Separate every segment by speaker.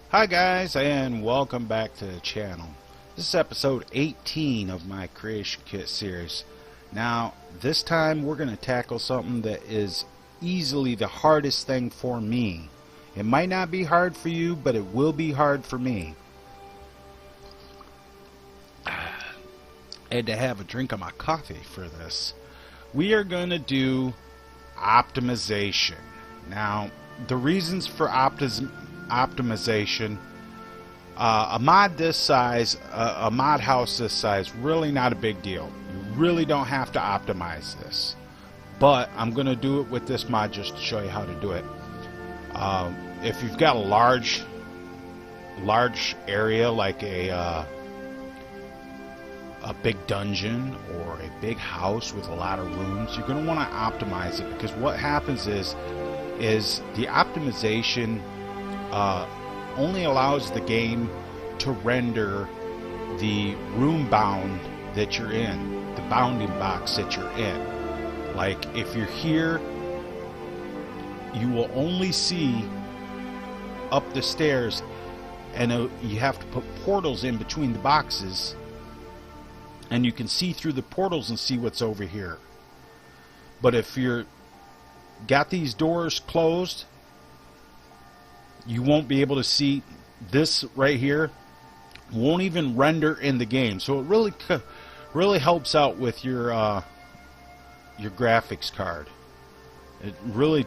Speaker 1: Hi guys, and welcome back to the channel. This is episode 18 of my creation kit series. Now this time we're going to tackle something that is easily the hardest thing for me. It might not be hard for you, but it will be hard for me. I had to have a drink of my coffee for this. We are going to do optimization. Now the reasons for optimization, a mod this size, a mod house this size, really not a big deal. You really don't have to optimize this, but I'm going to do it with this mod just to show you how to do it. If you've got a large area like a big dungeon or a big house with a lot of rooms, you're going to want to optimize it, because what happens is the optimization only allows the game to render the room bound that you're in, the bounding box that you're in. Like if you're here, you will only see up the stairs, and you have to put portals in between the boxes, and you can see through the portals and see what's over here. But if you're got these doors closed, you won't be able to see this right here. Won't even render in the game. So it really helps out with your graphics card. It really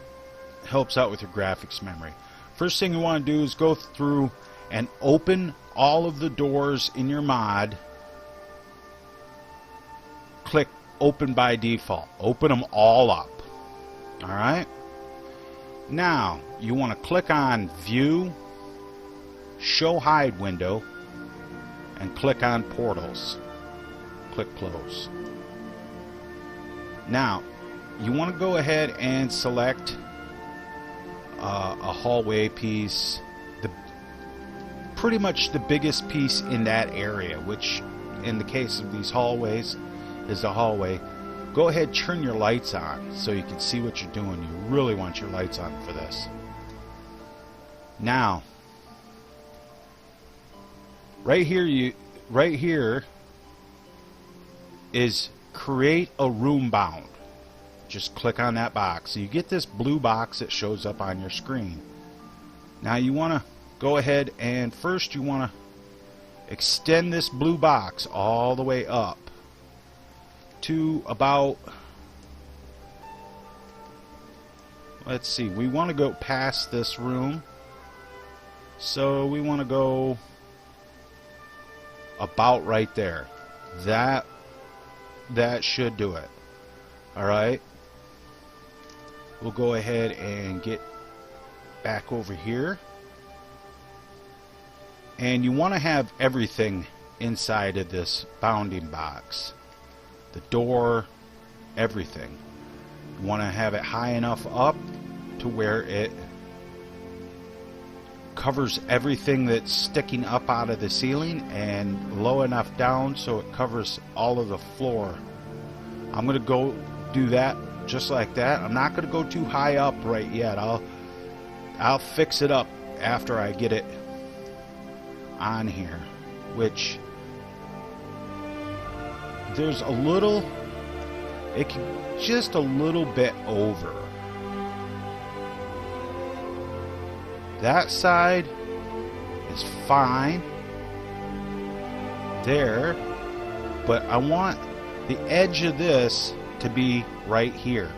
Speaker 1: helps out with your graphics memory. First thing you want to do is go through and open all of the doors in your mod. Click open by default. Open them all up. Alright? Now, you want to click on View, Show Hide Window, and click on Portals. Click Close. Now, you want to go ahead and select a hallway piece, pretty much the biggest piece in that area, which in the case of these hallways is the hallway. Go ahead and turn your lights on so you can see what you're doing. You really want your lights on for this. Now, right here is create a room bound. Just click on that box. So you get this blue box that shows up on your screen. Now you want to go ahead and first you want to extend this blue box all the way up to about, let's see, we want to go past this room, so we want to go about right there. That should do it. Alright, we'll go ahead and get back over here, and you want to have everything inside of this bounding box. The door, everything. You want to have it high enough up to where it covers everything that's sticking up out of the ceiling, and low enough down so it covers all of the floor. I'm going to go do that just like that. I'm not going to go too high up right yet. I'll fix it up after I get it on here, which there's a little, it can just a little bit over. That side is fine there, but I want the edge of this to be right here.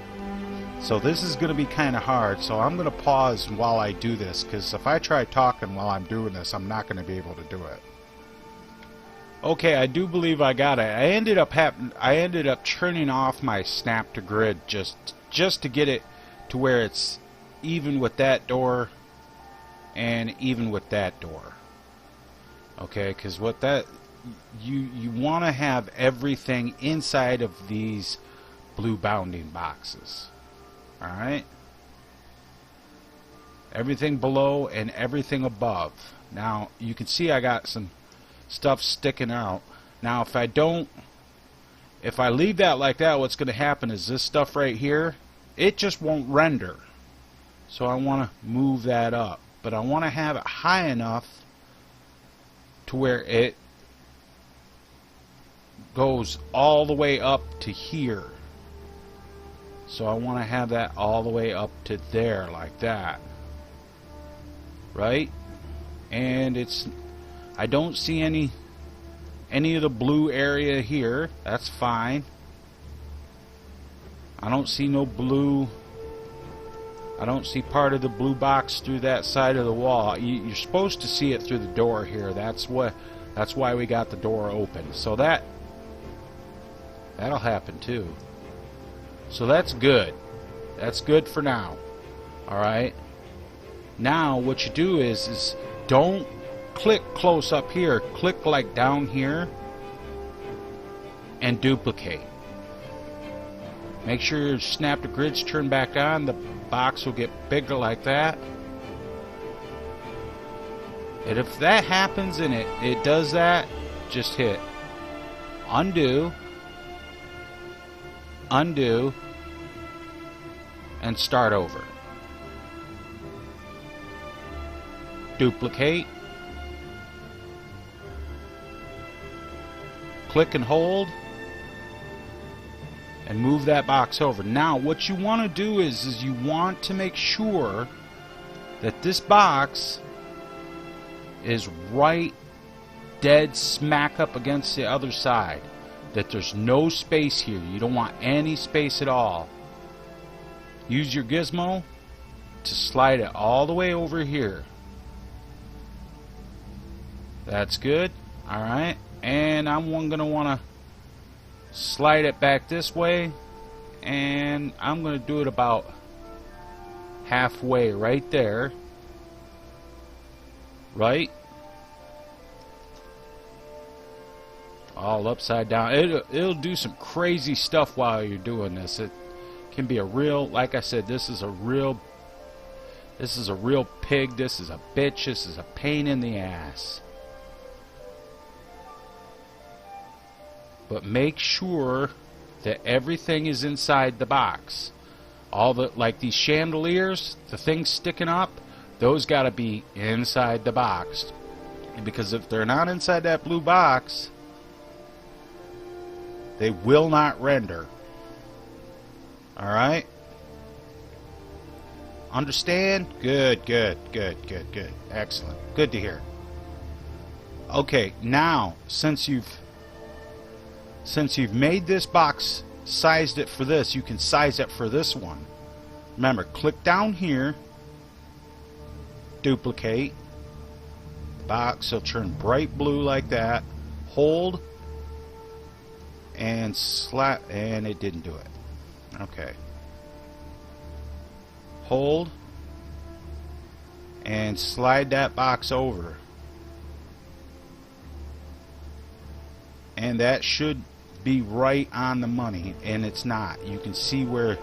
Speaker 1: So this is going to be kind of hard, so I'm going to pause while I do this, because if I try talking while I'm doing this, I'm not going to be able to do it. Okay, I do believe I got it. I ended up turning off my snap to grid just to get it to where it's even with that door and even with that door. Okay, because what that you want to have everything inside of these blue bounding boxes. All right, everything below and everything above. Now you can see I got some stuff sticking out. Now if I leave that like that, what's going to happen is this stuff right here, it just won't render. So I want to move that up. but I want to have it high enough to where it goes all the way up to here. So I want to have that all the way up to there, like that. Right? And it's, I don't see any of the blue area here. That's fine. I don't see no blue. I don't see part of the blue box through that side of the wall. You're supposed to see it through the door here. That's why we got the door open. So that'll happen too. So that's good. That's good for now. Alright. Now what you do is don't click close up here. Click like down here and duplicate. Make sure your snap to grids turn back on. The box will get bigger like that. And if that happens and it does that, just hit undo, undo, and start over. Duplicate. Click and hold. And move that box over. Now what you want to do is you want to make sure that this box is right dead smack up against the other side. That there's no space here. You don't want any space at all. Use your gizmo to slide it all the way over here. That's good. Alright. And I'm going to want to slide it back this way, and I'm going to do it about halfway right there. Right? All upside down. It'll do some crazy stuff while you're doing this. It can be a real, like I said, this is a real pig. This is a bitch. This is a pain in the ass. But make sure that everything is inside the box. All the, like these chandeliers, the things sticking up, those got to be inside the box. Because if they're not inside that blue box, they will not render. Alright? Understand? Good, good, good, good, good. Excellent. Good to hear. Okay, now, since you've made this box, sized it for this, you can size it for this one. Remember, click down here, duplicate, the box will turn bright blue like that, hold, and slap, and it didn't do it. Okay. Hold, and slide that box over. And that should be right on the money, and it's not. You can see where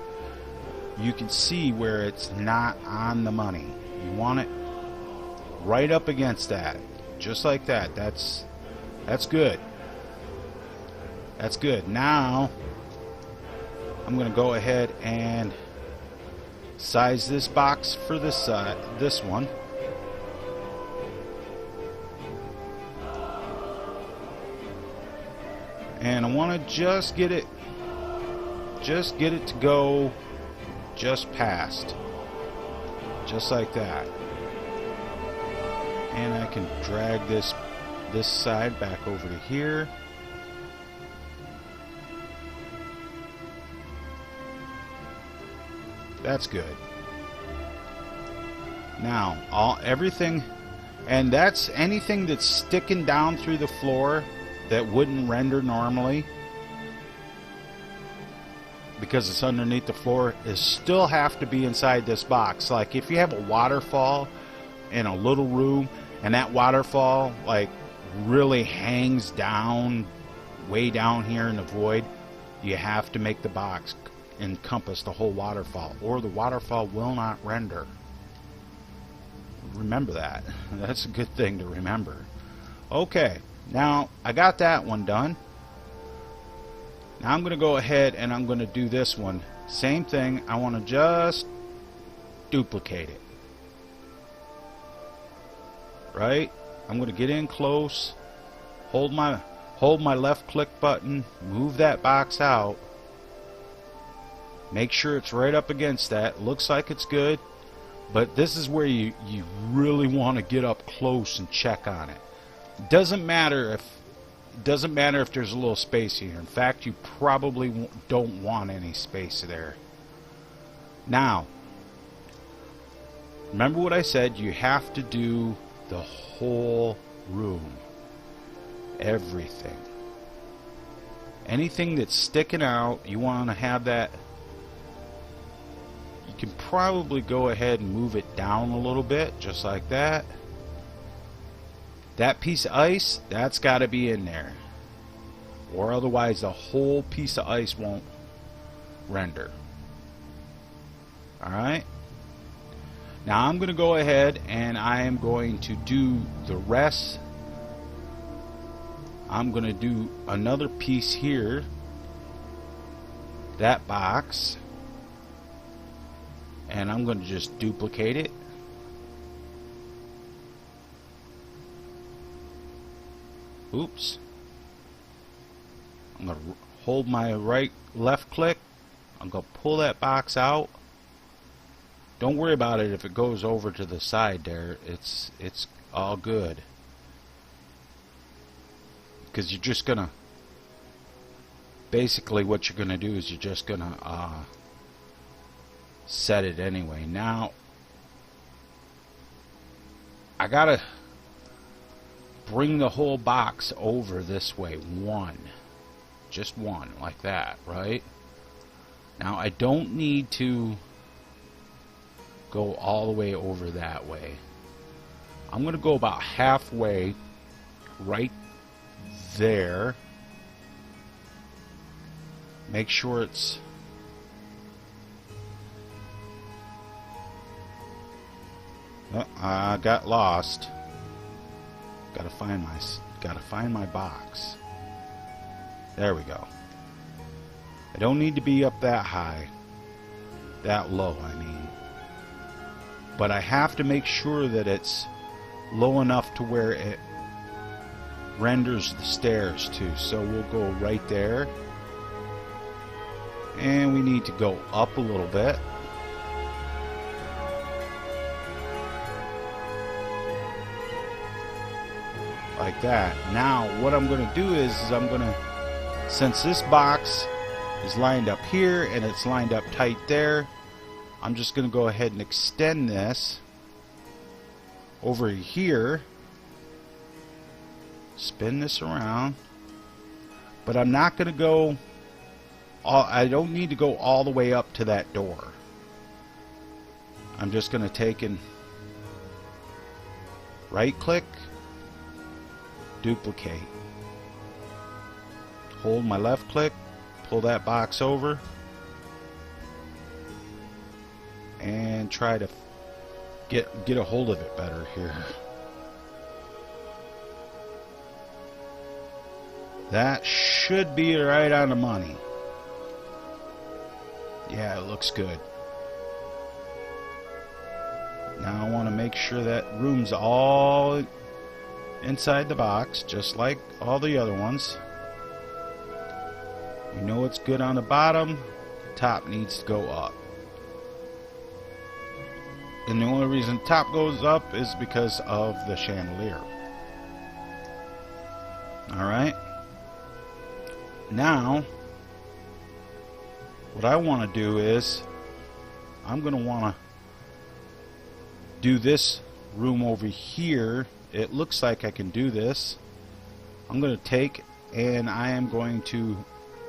Speaker 1: it's not on the money. You want it right up against that, just like that. That's good. That's good. Now I'm going to go ahead and size this box for this side, this one. And I want to just get it to go just past, just like that. And I can drag this side back over to here. That's good. Now, everything, and that's anything that's sticking down through the floor that wouldn't render normally because it's underneath the floor is still have to be inside this box. Like if you have a waterfall in a little room and that waterfall like really hangs down way down here in the void, you have to make the box encompass the whole waterfall or the waterfall will not render. Remember that. That's a good thing to remember. Okay. Now, I got that one done. Now I'm going to go ahead and I'm going to do this one. Same thing. I want to just duplicate it. right? I'm going to get in close, hold my left click button, move that box out, make sure it's right up against that. Looks like it's good, but this is where you really want to get up close and check on it. Doesn't matter if there's a little space here. In fact, you probably don't want any space there. Now, remember what I said, you have to do the whole room. Everything. Anything that's sticking out, you want to have that. You can probably go ahead and move it down a little bit, just like that. That piece of ice, that's got to be in there. Or otherwise the whole piece of ice won't render. Alright? Now I'm going to go ahead and I am going to do the rest. I'm going to do another piece here. That box. And I'm going to just duplicate it. Oops. I'm going to hold my left click. I'm going to pull that box out. Don't worry about it if it goes over to the side there. It's all good. Because you're just going to, basically what you're going to do is you're just going to set it anyway. Now, I got to bring the whole box over this way. Just one, like that, right? Now, I don't need to go all the way over that way. I'm going to go about halfway right there. Make sure it's I got lost. Gotta find my box. There we go. I don't need to be up that high, that low, I mean. But I have to make sure that it's low enough to where it renders the stairs too. So we'll go right there. And we need to go up a little bit. Like that. Now what I'm going to do is I'm going to, since this box is lined up here and it's lined up tight there, I'm just going to go ahead and extend this over here, spin this around, but I'm not going to go I don't need to go all the way up to that door. I'm just going to take and right click, duplicate, hold my left click, pull that box over, and try to get a hold of it better here. That should be right on the money. Yeah, it looks good. Now I want to make sure that room's all inside the box, just like all the other ones. You know it's good on the bottom, the top needs to go up. And the only reason the top goes up is because of the chandelier. Alright. Now, what I want to do is, I'm going to want to do this room over here. It looks like I can do this. I'm going to take and I am going to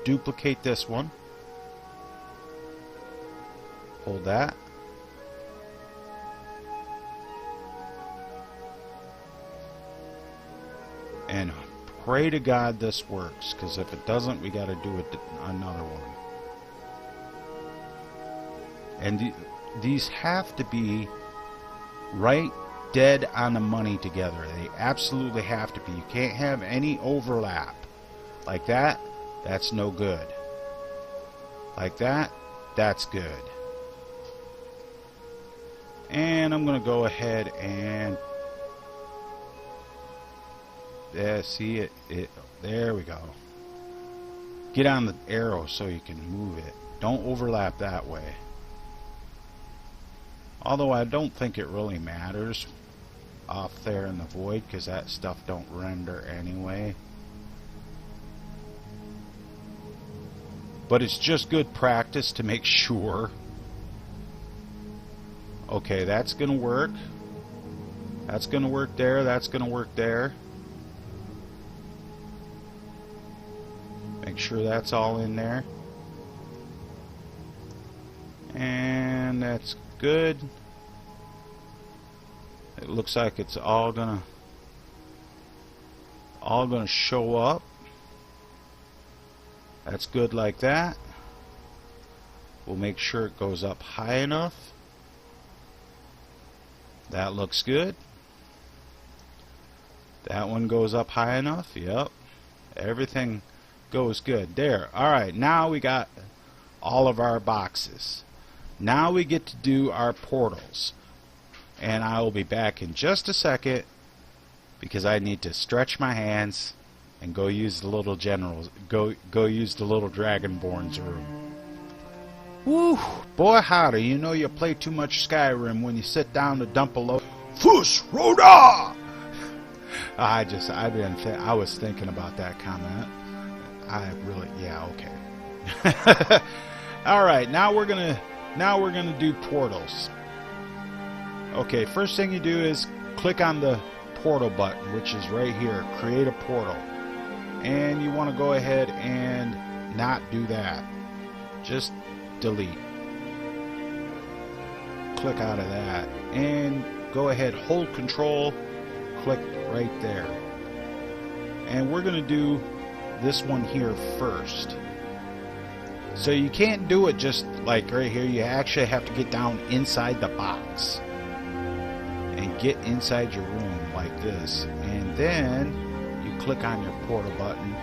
Speaker 1: duplicate this one. Hold that. And pray to God this works, because if it doesn't, we got to do it another one. And these have to be right dead on the money together. They absolutely have to be. You can't have any overlap. Like that, that's no good. Like that, that's good. And I'm going to go ahead and Yeah, see it. There we go. Get on the arrow so you can move it. Don't overlap that way. Although I don't think it really matters off there in the void, because that stuff don't render anyway. But it's just good practice to make sure. Okay, that's gonna work. That's gonna work there. That's gonna work there. Make sure that's all in there. And that's good. It looks like it's all gonna show up. That's good like that. We'll make sure it goes up high enough. That looks good. That one goes up high enough. Yep. Everything goes good. There. Alright, now we got all of our boxes. Now we get to do our portals. And I will be back in just a second because I need to stretch my hands and go use the little generals. Go use the little Dragonborn's room. Woo! Boy howdy, you know you play too much Skyrim when you sit down to dump a load. Fush Roda! I was thinking about that comment. Yeah, okay. Alright, now we're gonna do portals. Okay, first thing you do is click on the portal button, which is right here, create a portal. And you want to go ahead and not do that. Just delete. Click out of that and go ahead, hold control, click right there. And we're going to do this one here first. So you can't do it just like right here. You actually have to get down inside the box and get inside your room like this. And then you click on your portal button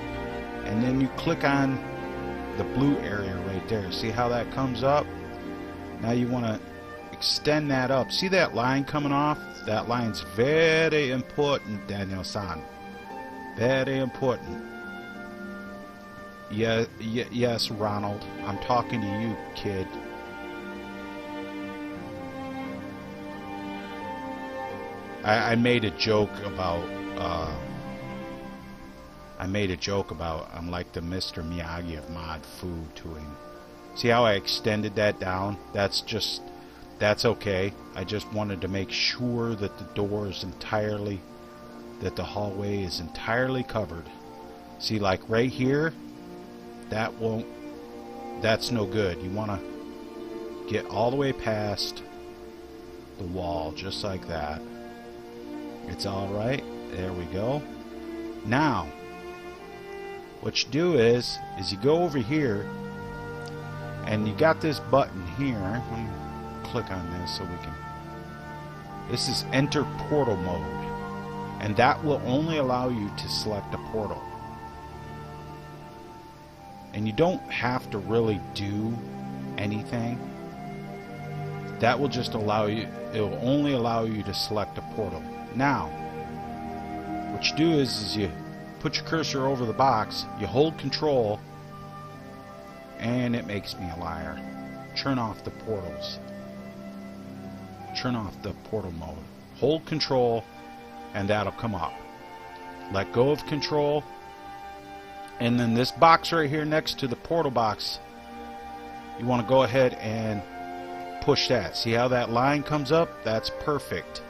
Speaker 1: and then you click on the blue area right there. See how that comes up? Now you want to extend that up. See that line coming off? That line's very important, Daniel-san. Very important. Yeah, yes, Ronald. I'm talking to you, kid. I made a joke about I'm like the Mr. Miyagi of mod food to him. See how I extended that down? That's okay. I just wanted to make sure that the door is entirely, that the hallway is entirely covered. See, like right here, that's no good. You want to get all the way past the wall, just like that. It's alright. There we go. Now, what you do is you go over here, and you got this button here. Let me click on this so we can... This is Enter Portal Mode, and that will only allow you to select a portal. And you don't have to really do anything. That will just allow you, it will only allow you to select a portal. Now, what you do is you put your cursor over the box, you hold control, and it makes me a liar. Turn off the portals. Turn off the portal mode. Hold control, and that'll come up. Let go of control, and then this box right here next to the portal box, you want to go ahead and push that. See how that line comes up? That's perfect.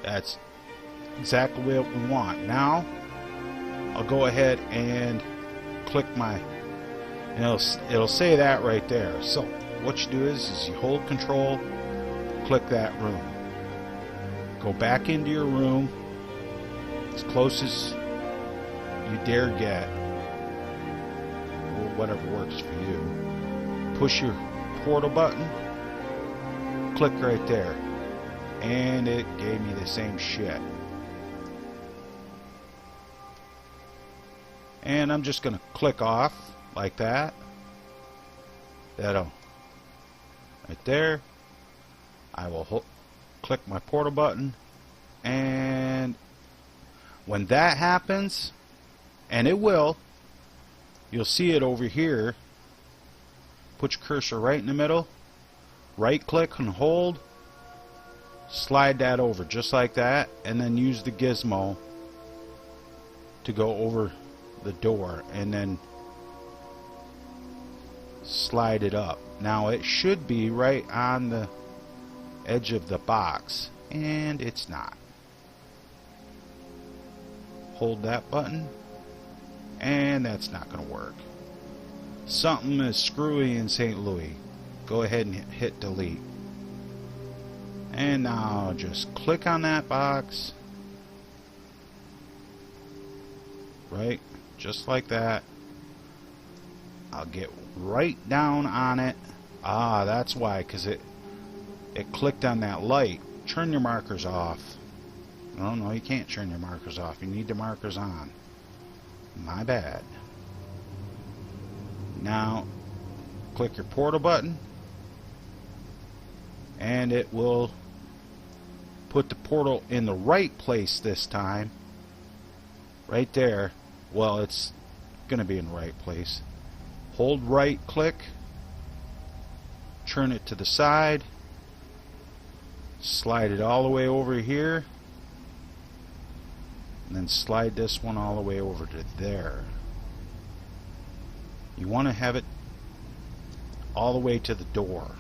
Speaker 1: That's exactly what we want. Now, I'll go ahead and click my, and it'll say that right there. So, what you do is you hold control, click that room. Go back into your room as close as you dare get, or whatever works for you. Push your portal button, click right there, and it gave me the same shit. And I'm just going to click off like that. That'll, right there. I will click my portal button, and When that happens, and it will, you'll see it over here. Put your cursor right in the middle, right click and hold, slide that over just like that, and then use the gizmo to go over the door and then slide it up. Now it should be right on the edge of the box, and it's not. Hold that button, and that's not going to work. Something is screwy in St. Louis. Go ahead and hit delete. And now just click on that box. Right? Just like that. I'll get right down on it. Ah, that's why, because it clicked on that light. Turn your markers off. No, you can't turn your markers off. You need the markers on. My bad. Now, click your portal button, and it will put the portal in the right place this time. Right there. Well, it's going to be in the right place. Hold right click, turn it to the side, slide it all the way over here, and then slide this one all the way over to there. You want to have it all the way to the door.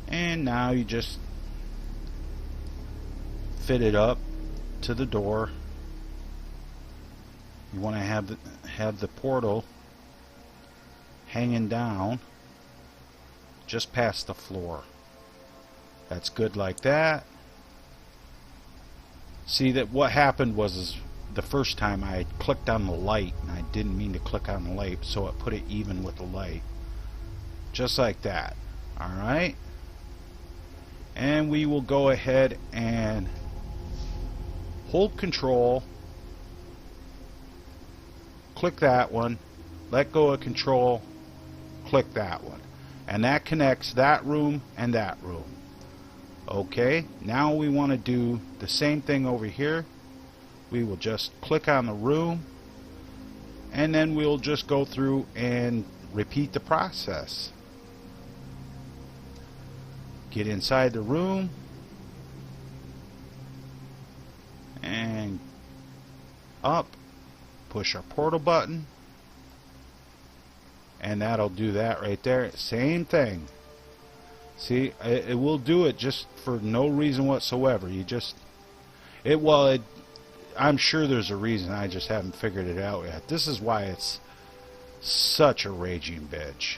Speaker 1: And now you just fit it up to the door. You want to have the portal hanging down just past the floor. That's good like that. See that what happened was the first time I clicked on the light, and I didn't mean to click on the light, so it put it even with the light. Just like that. Alright? And we will go ahead and hold control, click that one, let go of control, click that one. And that connects that room and that room. Okay, now we want to do the same thing over here. We will just click on the room, and then we'll just go through and repeat the process. Get inside the room and up, push our portal button, and that'll do that right there. Same thing. See, it will do it just for no reason whatsoever. You just, I'm sure there's a reason, I just haven't figured it out yet. This is why it's such a raging bitch.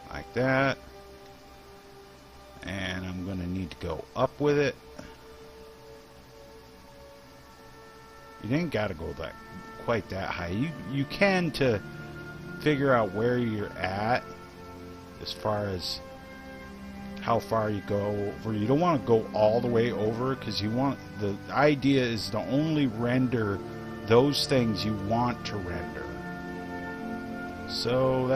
Speaker 1: Like that. And I'm going to need to go up with it. You ain't got to go quite that high. You can to figure out where you're at as far as how far you go over. You don't want to go all the way over, because the idea is to only render those things you want to render. So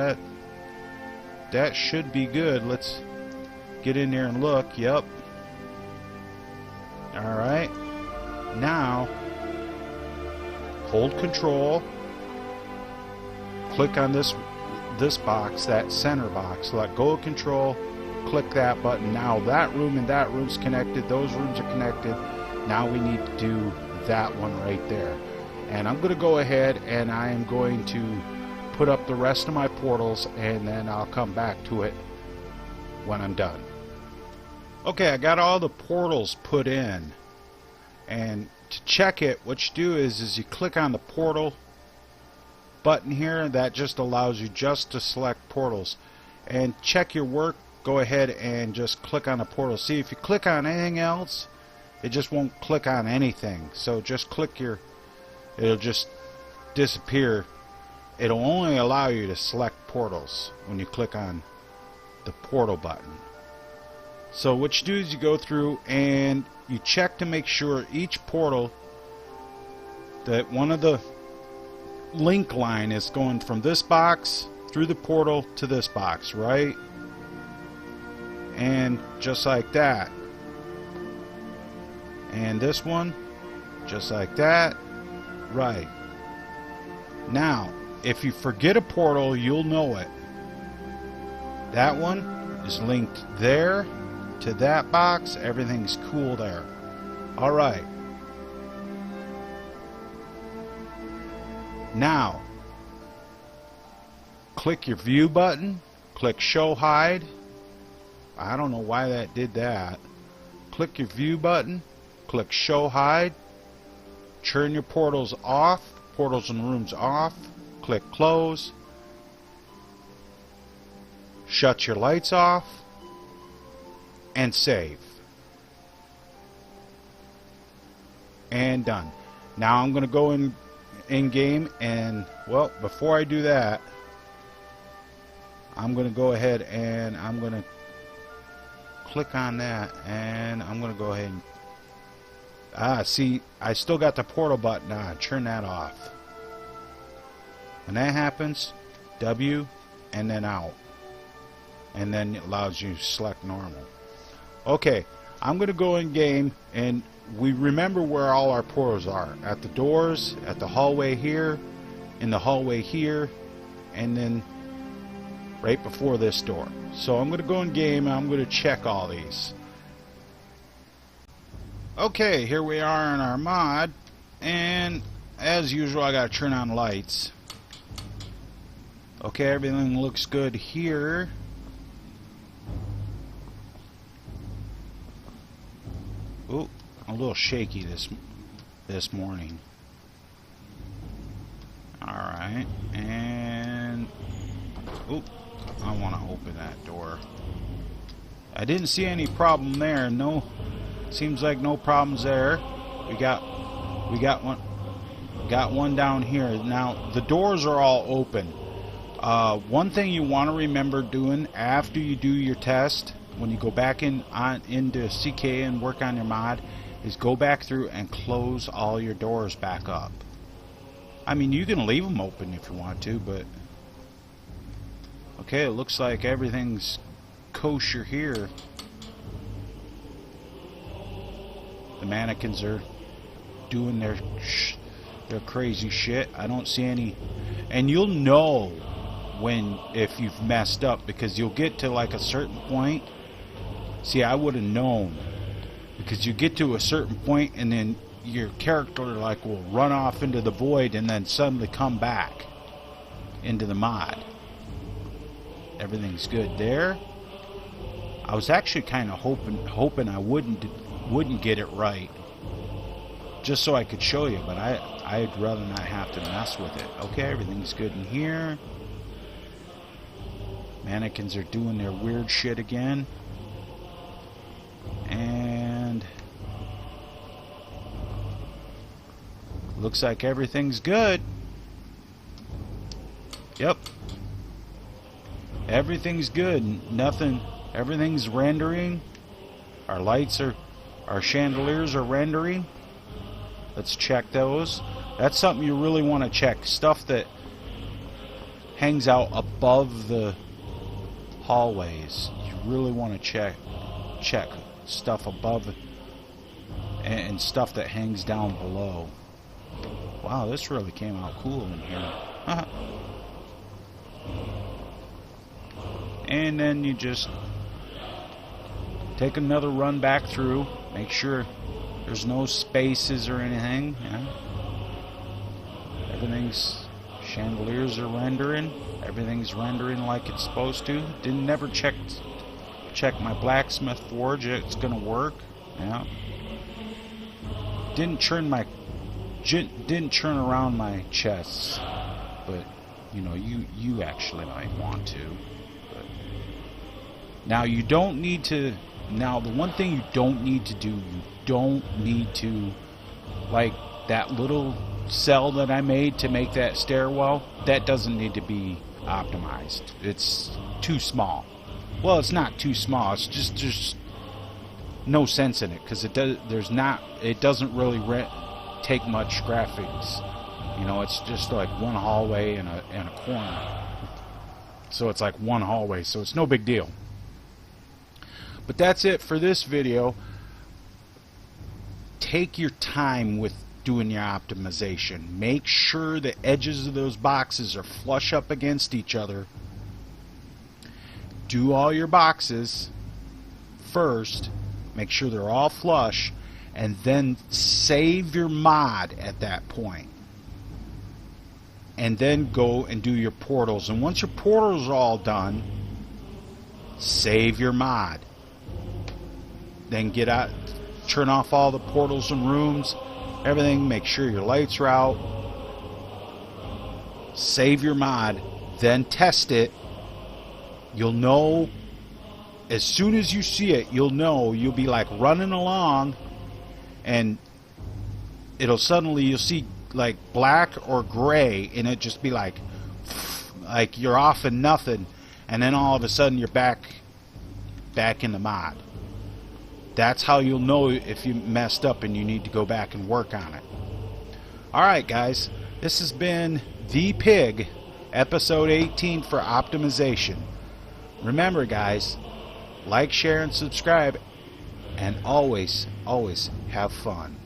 Speaker 1: that should be good. Let's get in there and look. Yep. Alright. Now hold control, click on this box, that center box, let go of control, click that button. Now that room and that room's connected, those rooms are connected. Now we need to do that one right there. And I'm going to go ahead and I am going to put up the rest of my portals, and then I'll come back to it when I'm done. Okay, I got all the portals put in, and to check it, what you do is you click on the portal button here. That just allows you just to select portals. And check your work, go ahead and just click on the portal. See, if you click on anything else, it just won't click on anything. So just click it'll just disappear. It'll only allow you to select portals when you click on the portal button. So what you do is you go through and you check to make sure each portal, that one of the link line is going from this box through the portal to this box, right? And just like that. And this one, just like that. Right. Now, if you forget a portal, you'll know it. That one is linked there to that box. Everything's cool there. Alright. Now, click your view button. Click show hide. I don't know why that did that. Click your view button. Click show hide. Turn your portals off. Portals and rooms off. Click close. Shut your lights off. And save. And done. Now I'm going to go in game, and well, before I do that, I'm going to go ahead and I'm going to click on that, and I'm going to go ahead and see, I still got the portal button on. Turn that off. When that happens, W and then out, and then it allows you to select normal. Okay, I'm going to go in game, and we remember where all our portals are. At the doors, at the hallway here, in the hallway here, and then right before this door. So I'm going to go in game, and I'm going to check all these. Okay, here we are in our mod, and as usual I got to turn on lights. Okay, everything looks good here. Ooh, a little shaky this morning. Alright, and ooh, I want to open that door. I didn't see any problem there. No, seems like no problems there. We got one down here. Now the doors are all open. One thing you want to remember doing after you do your test, when you go back into CK and work on your mod, is go back through and close all your doors back up. I mean, you can leave them open if you want to, but okay, it looks like everything's kosher here. The mannequins are doing their crazy shit. I don't see any, and you'll know if you've messed up, because you'll get to like a certain point. See, I would have known, because you get to a certain point and then your character like will run off into the void and then suddenly come back into the mod. Everything's good there. I was actually kind of hoping I wouldn't get it right, just so I could show you, but I'd rather not have to mess with it. Okay, everything's good in here. Mannequins are doing their weird shit again. And looks like everything's good. Yep. Everything's good. Nothing. Everything's rendering. Our chandeliers are rendering. Let's check those. That's something you really want to check. Stuff that hangs out above the hallways. You really want to check stuff above and stuff that hangs down below. Wow, this really came out cool in here. And then you just take another run back through, make sure there's no spaces or anything. Yeah. Chandeliers are rendering. Everything's rendering like it's supposed to. Never check my blacksmith forge. It's gonna work. Yeah. Didn't turn around my chests, but you know, you actually might want to. But now you don't need to. Now the one thing you don't need to do, you don't need to, like that little cell that I made to make that stairwell, that doesn't need to be optimized. It's too small. Well, it's not too small. It's just no sense in it, because it doesn't really take much graphics. You know, it's just like one hallway and a corner. So it's like one hallway, so it's no big deal. But that's it for this video. take your time with doing your optimization. Make sure the edges of those boxes are flush up against each other. Do all your boxes first, make sure they're all flush, and then save your mod at that point. And then go and do your portals. And once your portals are all done, save your mod. Then get out, turn off all the portals and rooms, everything, make sure your lights are out. Save your mod, then test it. You'll know, as soon as you see it, you'll know. You'll be like running along, and it'll suddenly, you'll see like black or gray, and it just be like you're off and nothing, and then all of a sudden you're back in the mod. That's how you'll know if you messed up and you need to go back and work on it. Alright guys, this has been The Pig, episode 18 for optimization. Remember guys, like, share, and subscribe, and always, always have fun.